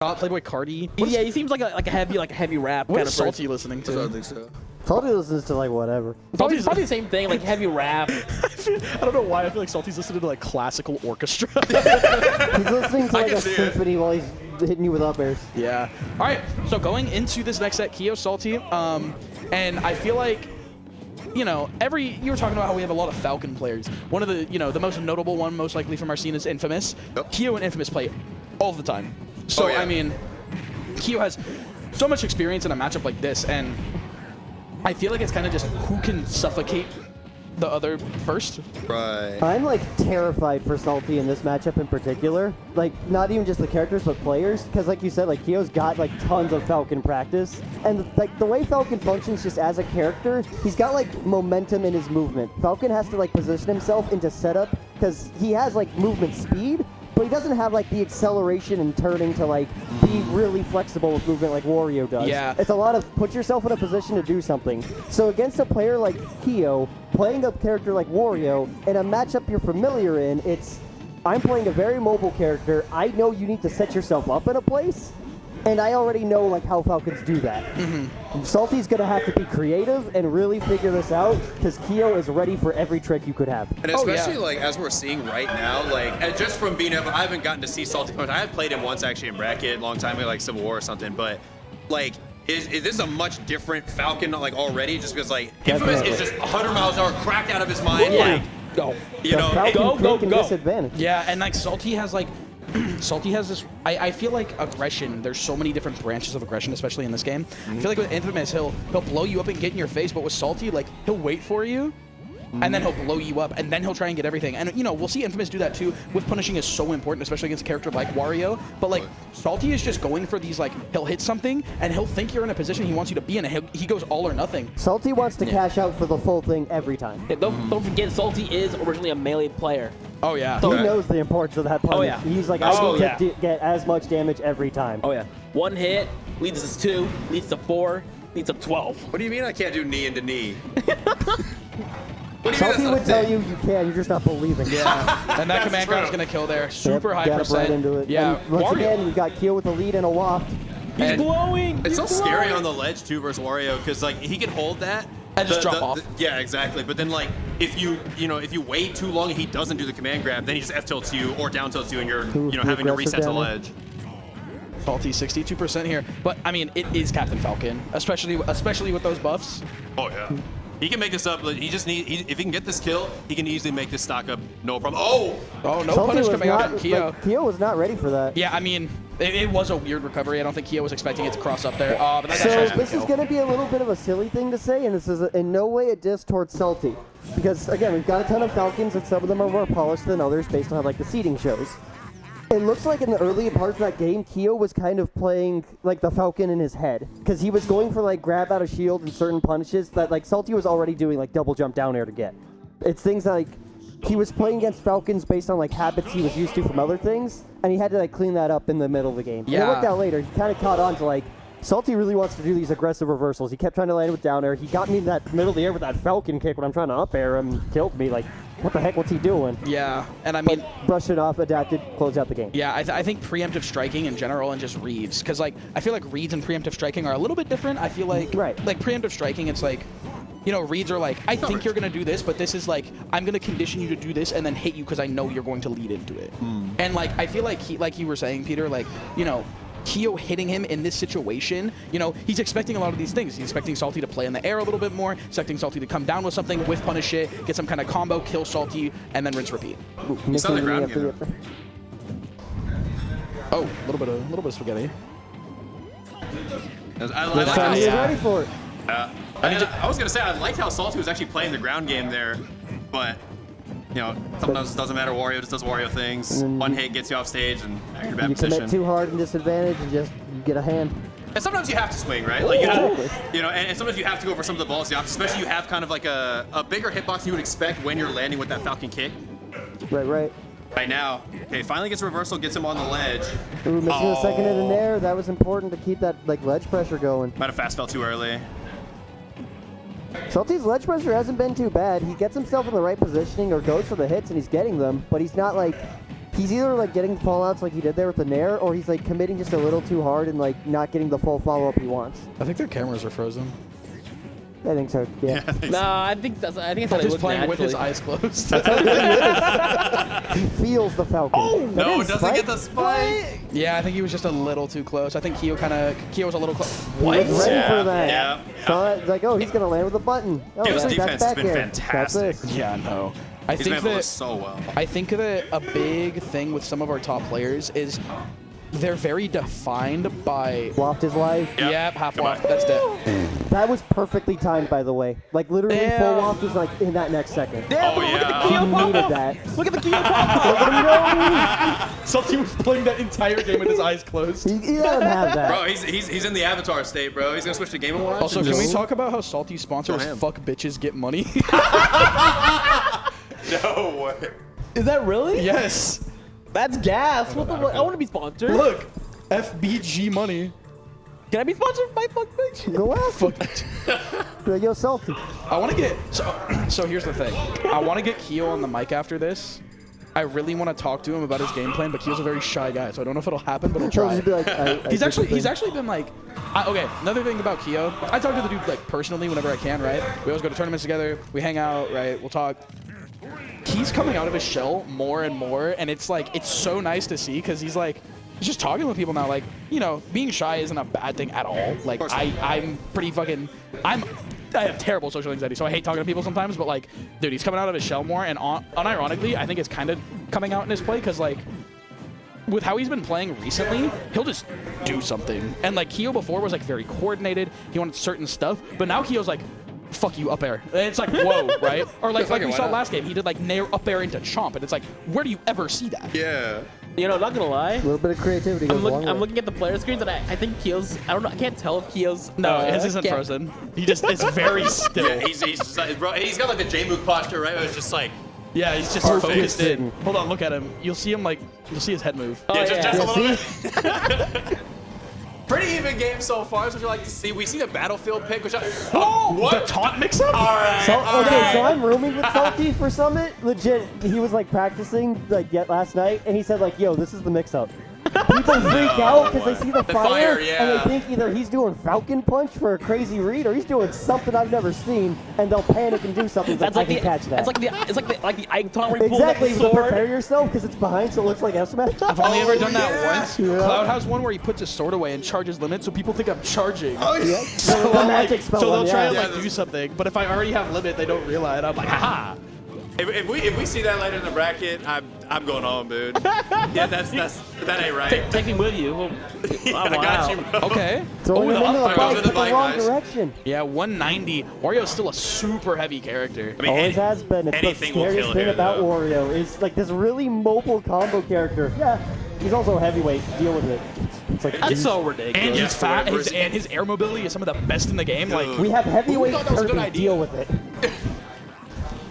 Playboy Cardi. Yeah, he seems like a heavy rap What kind is of Salty person. listening to? I don't think so. Salty listens to like whatever. Probably the same thing, like heavy rap. I don't know why. I feel like Salty's listening to like classical orchestra. He's listening to like can a see it. symphony while he's hitting you with up airs. Yeah. All right. So going into this next set, Quillo, Salty, and I feel like, you know, you were talking about how we have a lot of Falcon players. One of the, the most notable one, most likely from our scene is Infamous. Yep. Quillo and Infamous play all the time. So, yeah. I mean, Quillo has so much experience in a matchup like this, and I feel like it's kind of just who can suffocate the other first. Right. I'm like terrified for Salty in this matchup in particular. Like not even just the characters, but players. Because like you said, like Quillo's got like tons of Falcon practice, and like the way Falcon functions just as a character, he's got like momentum in his movement. Falcon has to like position himself into setup because he has like movement speed, but he doesn't have like the acceleration and turning to like be really flexible with movement like Wario does. Yeah. It's a lot of put yourself in a position to do something. So against a player like Quillo, playing a character like Wario in a matchup you're familiar in, I'm playing a very mobile character. I know you need to set yourself up in a place, and I already know like how Falcons do that. Salty's gonna have to be creative and really figure this out because Quillo is ready for every trick you could have. And especially like as we're seeing right now, like and just from being able, I haven't gotten to see Salty much. I have played him once actually in bracket a long time ago, like Civil War or something. But like, is this a much different Falcon like already? Just because like Infamous is just 100 miles an hour, cracked out of his mind. Yeah. Like, Go. you know, go. Disadvantage. Yeah, and like Salty has like Salty has this. I feel like aggression. There's so many different branches of aggression, especially in this game. I feel like with Infamous, he'll blow you up and get in your face, but with Salty, like he'll wait for you, and then he'll blow you up, and then he'll try and get everything. And we'll see Infamous do that too. With punishing is so important, especially against a character like Wario. But like Salty is just going for these like he'll hit something, and he'll think you're in a position he wants you to be in, and he goes all or nothing. Salty wants to cash out for the full thing every time. Yeah, don't forget, Salty is originally a melee player. Oh yeah. He knows the importance of that punish. Oh, yeah. He's like, Oh, I yeah. need to get as much damage every time. Oh yeah. One hit leads to 2, leads to 4, leads to 12. what do you mean I can't do knee into knee? What do you Salty mean would that's tell not you can, you're just not believing. Yeah. And that command grab is true. gonna kill there. Super high Got percent. right into it. Yeah. And once Wario. again, we've got Quillo with a lead and a waft. He's And- glowing. It's so He's scary glowing. on the ledge too versus Wario because like he can hold that And just drop off. Yeah, exactly. But then like if you wait too long and he doesn't do the command grab, then he just F tilts you or down tilts you and you're having to aggressive reset the down there. ledge. Salty 62% here, but I mean it is Captain Falcon, especially with those buffs. Oh yeah. He can make this up. He just if he can get this kill, he can easily make this stock up. No problem. Oh, Oh, no Salty punish was coming out not, on Quillo. like, Quillo was not ready for that. Yeah, I mean, it was a weird recovery. I don't think Quillo was expecting it to cross up there. But that's So actually this is going to be a little bit of a silly thing to say, and this is in no way a diss towards Salty. Because, again, we've got a ton of Falcons, and some of them are more polished than others based on how, like, the seeding shows. It looks like in the early parts of that game, Quillo was kind of playing, like, the Falcon in his head. Because he was going for, like, grab out of shield and certain punishes that, like, Salty was already doing, like, double jump down air to get. It's things like he was playing against Falcons based on, like, habits he was used to from other things, and he had to, like, clean that up in the middle of the game. Yeah. And it worked out later. He kind of caught on to, like, Salty really wants to do these aggressive reversals. He kept trying to land with down air. He got me in that middle of the air with that Falcon kick when I'm trying to up air him, killed me. Like, what the heck, what's he doing? Yeah, and I mean, Brushed it off, adapted, closed out the game. yeah, I think preemptive striking in general and just reads, because like I feel like reads and preemptive striking are a little bit different. I feel like like preemptive striking, it's like, reads are like, I think you're gonna do this, but this is like, I'm gonna condition you to do this and then hit you because I know you're going to lead into it. And like I feel like like you were saying, Peter, like Quillo hitting him in this situation, he's expecting a lot of these things. He's expecting Salty to play in the air a little bit more, expecting Salty to come down with something, with punish it, get some kind of combo, kill Salty, and then rinse repeat. He's on the ground Missing again. Oh, a little bit of spaghetti. I like This time he was how, ready for it. I was gonna say I liked how Salty was actually playing the ground game there, but sometimes it doesn't matter. Wario just does Wario things. One hit gets you off stage and you're in a bad You position. commit too hard in disadvantage and just you get a hand. And sometimes you have to swing, right? Like and sometimes you have to go for some of the balls, especially you have kind of like a bigger hitbox you would expect when you're landing with that Falcon kick. Right. Right now, okay, finally gets reversal, gets him on the ledge. Ooh, missing a second in the air. That was important to keep that like ledge pressure going. Might have fast fell too early. Salty's ledge pressure hasn't been too bad. He gets himself in the right positioning or goes for the hits and he's getting them, but he's not like he's either like getting fallouts like he did there with the Nair, or he's like committing just a little too hard and like not getting the full follow-up he wants. I think their cameras are frozen. I think so. Yeah. No, I think it's how they He's look playing with his naturally. eyes closed. He feels the Falcon. Oh, no, it doesn't get the spike. Yeah, I think he was just a little too close. I think Quillo was a little close. He was ready Yeah, for that. yeah. So it's like, oh, he's gonna land with a button. Oh, Quillo's that's defense has back been air. fantastic. That's this. Yeah, no. I He's think been able to that so well. I think that a big thing with some of our top players is they're very defined by. Waft his life. Yep, half Come waft. on. That's dead. That was perfectly timed, by the way. Like literally, Damn. full waft was like in that next second. Damn, Oh, look at the yeah. He Quillo pop needed up. that. Look at the Quillo pop up. Salty was playing that entire game with his eyes closed. He let him have that. Bro, he's in the Avatar state, bro. He's gonna switch to Game & Watch. Also, and can we just- talk about how Salty's sponsor is Go ahead. Fuck Bitches Get Money? No way. Is that really? Yes. That's gas. What the? I want to be sponsored. Look, FBG Money. Can I be sponsored by Fuck Bitch? Go after. Fuck. Be like, yo, salty. I want to get so here's the thing. I want to get Quillo on the mic after this. I really want to talk to him about his game plan, but Keel's a very shy guy, so I don't know if it'll happen, but I'll He'll try. just be like, He's actually been like, okay. Another thing about Quillo, I talk to the dude like personally whenever I can, right? We always go to tournaments together. We hang out, right? We'll talk. He's coming out of his shell more and more, and it's like it's so nice to see because he's just talking with people now. Like, you know, being shy isn't a bad thing at all. Like, I'm pretty fucking, I have terrible social anxiety, so I hate talking to people sometimes. But like, dude, he's coming out of his shell more, and unironically, I think it's kind of coming out in his play because like, with how he's been playing recently, he'll just do something. And like Quillo before was like very coordinated. He wanted certain stuff, but now Quillo's like, fuck you, up air. And it's like, whoa, right? Or like we saw last game, he did like nair up air into chomp, and it's like, where do you ever see that? Yeah. You know, not gonna lie. A little bit of creativity goes a long way. I'm looking at the player screens, and I think Keel's. I don't know. I can't tell if Keel's. No, his isn't frozen. He just is very still. Yeah, he's just like, bro, he's got like the J-Mook posture, right? Where it's just like, Yeah, he's just Perfect. focused in. Hold on, look at him. You'll see him like, you'll see his head move. Oh, yeah, yeah. just a Yeah, little bit. Pretty even game so far, is what you like to see. We see the Battlefield pick, which Oh, what? the taunt mix-up? All right. So, all okay, right. so I'm rooming with Salty for Summit. Legit, he was like practicing like yet last night, and he said like, "Yo, this is the mix-up." People freak out because they see the fire, yeah. and they think either he's doing Falcon Punch for a crazy read, or he's doing something I've never seen, and they'll panic and do something. That's I like can the. catch that. It's like the Ike taunt where he pulls Exactly, up but the sword. prepare yourself because it's behind, so it looks like F smash. I've only ever done that yeah. once. Yeah. Cloud has one where he puts his sword away and charges limit, so people think I'm charging. Oh, yeah. So, The I'm magic like, spell so they'll one, try yeah. to Yeah, like this- do something, but if I already have limit, they don't realize. I'm like, haha. If we see that later in the bracket, I'm going home, dude. Yeah, that ain't right. Take me with you. Oh, I got you, bro. Okay. Throwing him into the goes bike, with but the the bike, wrong guys. direction. Yeah, 190. Wario's still a super heavy character. I mean, Always has been. It's the anything will scariest kill thing here, about though. Wario is like this really mobile combo character. Yeah, he's also a heavyweight. Deal with it. It's like That's so ridiculous. And Yeah, he's fat, whatever. and his air mobility is some of the best in the game. Like, we have heavyweight Who thought that was a good Kirby. idea? Deal with it.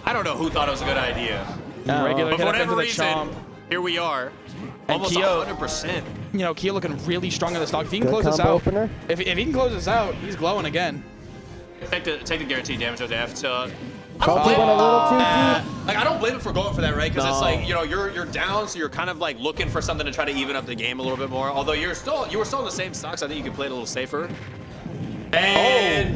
I don't know who thought it was a good idea. regular But hit for up into whatever the reason, chomp. here we are. And Almost Quillo- 100%. You know, Quillo looking really strong in the stock. If he can Good close this combo out, opener. if he can close this out, he's glowing again. Take the guaranteed damage of the F to. Salty went a little too deep. Like I don't blame him for going for that, right? Because it's No. like you're down, so you're kind of like looking for something to try to even up the game a little bit more. Although you were still in the same stocks, I think you could play it a little safer. And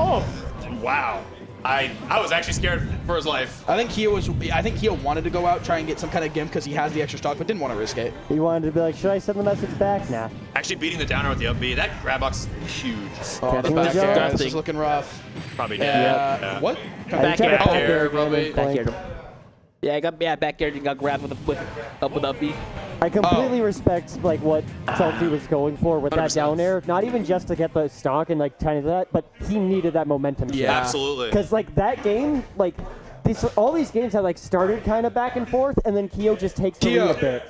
wow, I was actually scared for his life. I think Quillo wanted to go out, try and get some kind of gimp because he has the extra stock, but didn't want to risk it. He wanted to be like, should I send the message back? Nah. Actually beating the downer with the up B, that grab box is huge. Oh, the Catching back the air. jump. This is looking rough. Probably did. Yeah. What? Back tried air. to Back air, probably. and Back flank. here. Yeah, I got back here and got grabbed with up B. I completely respect like what Salty was going for with that 100%. down air. Not even just to get the stock and like kind of that, but he needed that momentum. Yeah. Absolutely. Because like that game, like all these games have like started kind of back and forth, and then Quillo just takes the lead a bit.